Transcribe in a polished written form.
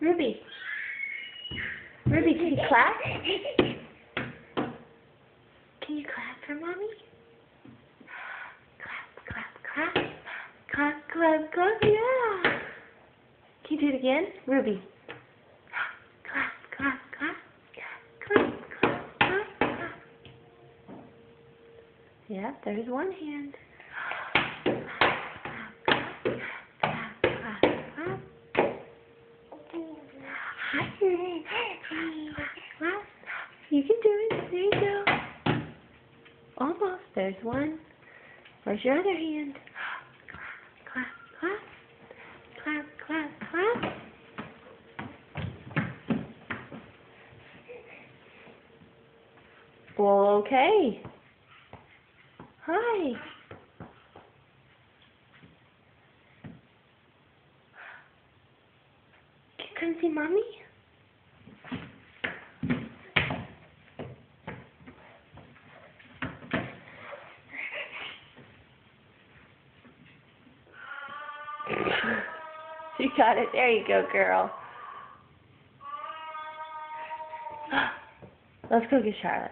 Ruby. Ruby, can you clap? Can you clap for Mommy? Clap, clap, clap. Clap, clap, clap, yeah. Can you do it again? Ruby. Clap, clap, clap. Clap, clap, clap, clap. Yeah, there's one hand. You can do it. There you go. Almost. There's one. Where's your other hand? Clap, clap, clap, clap, clap. Well, okay. Hi. Can you come see Mommy? You got it. There you go, girl. Let's go get Charlotte.